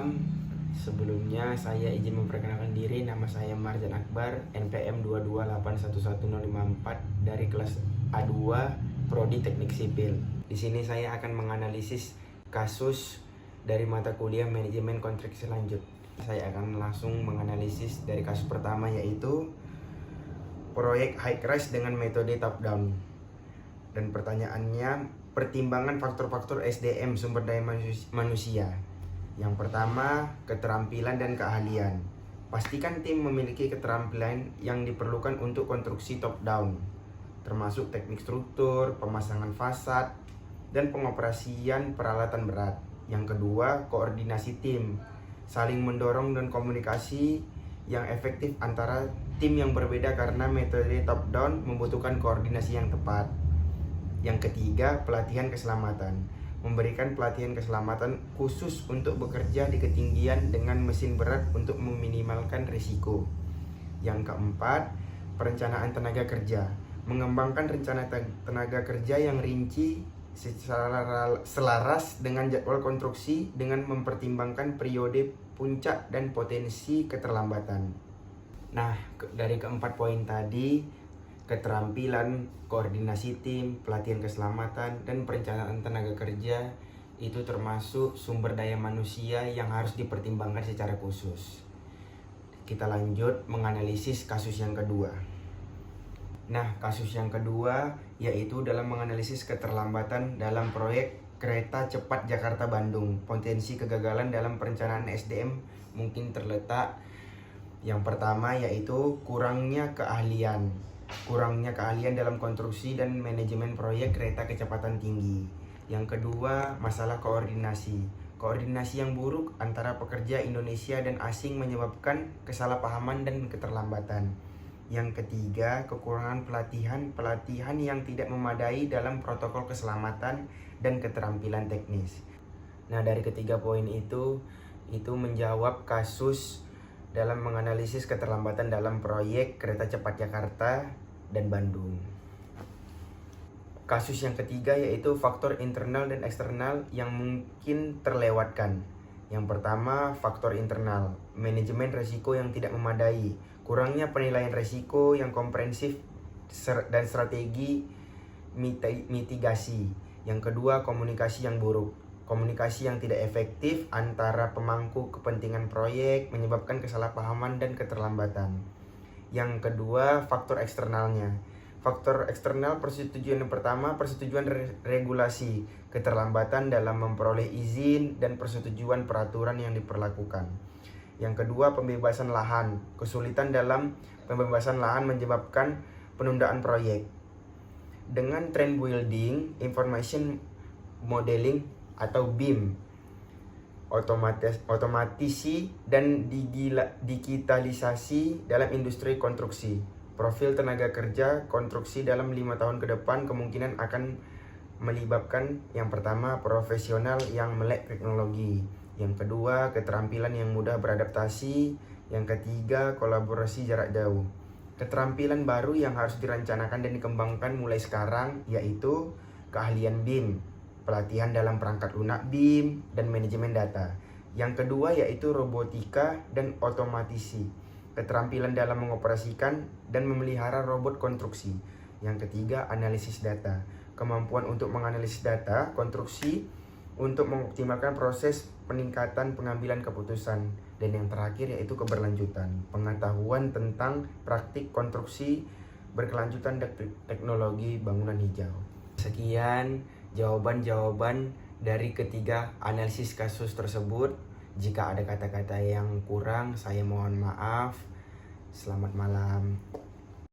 malam. Sebelumnya saya izin memperkenalkan diri. Nama saya Marjan Akbar, NPM 228111054 dari kelas A2 Prodi Teknik Sipil. Di sini saya akan menganalisis kasus dari mata kuliah Manajemen Konstruksi Lanjut. Saya akan langsung menganalisis dari kasus pertama, yaitu proyek high rise dengan metode top down. Dan pertanyaannya, pertimbangan faktor-faktor SDM, sumber daya manusia. Yang pertama, keterampilan dan keahlian. Pastikan tim memiliki keterampilan yang diperlukan untuk konstruksi top down, termasuk teknik struktur, pemasangan fasad, dan pengoperasian peralatan berat. Yang kedua, koordinasi tim, saling mendorong dan komunikasi yang efektif antara tim yang berbeda karena metode top down membutuhkan koordinasi yang tepat. Yang ketiga, pelatihan keselamatan, memberikan pelatihan keselamatan khusus untuk bekerja di ketinggian dengan mesin berat untuk meminimalkan risiko. Yang keempat, perencanaan tenaga kerja, mengembangkan rencana tenaga kerja yang rinci secara selaras dengan jadwal konstruksi dengan mempertimbangkan periode puncak dan potensi keterlambatan. Nah, dari keempat poin tadi, keterampilan, koordinasi tim, pelatihan keselamatan, dan perencanaan tenaga kerja itu termasuk sumber daya manusia yang harus dipertimbangkan secara khusus. Kita lanjut menganalisis kasus yang kedua. Nah, kasus yang kedua yaitu dalam menganalisis keterlambatan dalam proyek kereta cepat Jakarta-Bandung. Potensi kegagalan dalam perencanaan SDM mungkin terletak yang pertama yaitu kurangnya keahlian dalam konstruksi dan manajemen proyek kereta kecepatan tinggi. Yang kedua, masalah koordinasi yang buruk antara pekerja Indonesia dan asing menyebabkan kesalahpahaman dan keterlambatan. Yang ketiga, kekurangan pelatihan yang tidak memadai dalam protokol keselamatan dan keterampilan teknis. Nah, dari ketiga poin itu menjawab kasus dalam menganalisis keterlambatan dalam proyek kereta cepat Jakarta dan Bandung. Kasus yang ketiga yaitu faktor internal dan eksternal yang mungkin terlewatkan. Yang pertama, faktor internal, manajemen risiko yang tidak memadai, kurangnya penilaian risiko yang komprehensif dan strategi mitigasi. Yang kedua, komunikasi yang buruk. Komunikasi yang tidak efektif antara pemangku kepentingan proyek menyebabkan kesalahpahaman dan keterlambatan. Yang kedua, faktor eksternalnya. Faktor eksternal persetujuan yang pertama, persetujuan regulasi, keterlambatan dalam memperoleh izin dan persetujuan peraturan yang diperlakukan. Yang kedua, pembebasan lahan. Kesulitan dalam pembebasan lahan menyebabkan penundaan proyek. Dengan trend building, information modeling atau BIM, otomatisasi dan digitalisasi dalam industri konstruksi. Profil tenaga kerja konstruksi dalam 5 tahun ke depan kemungkinan akan melibatkan yang pertama, profesional yang melek teknologi. Yang kedua, keterampilan yang mudah beradaptasi. Yang ketiga, kolaborasi jarak jauh. Keterampilan baru yang harus direncanakan dan dikembangkan mulai sekarang yaitu keahlian BIM, pelatihan dalam perangkat lunak BIM, dan manajemen data. Yang kedua yaitu robotika dan otomatisasi, keterampilan dalam mengoperasikan dan memelihara robot konstruksi. Yang ketiga, analisis data, kemampuan untuk menganalisis data konstruksi untuk mengoptimalkan proses peningkatan pengambilan keputusan. Dan yang terakhir yaitu keberlanjutan, pengetahuan tentang praktik konstruksi berkelanjutan dan teknologi bangunan hijau. Sekian jawaban-jawaban dari ketiga analisis kasus tersebut. Jika ada kata-kata yang kurang, saya mohon maaf. Selamat malam.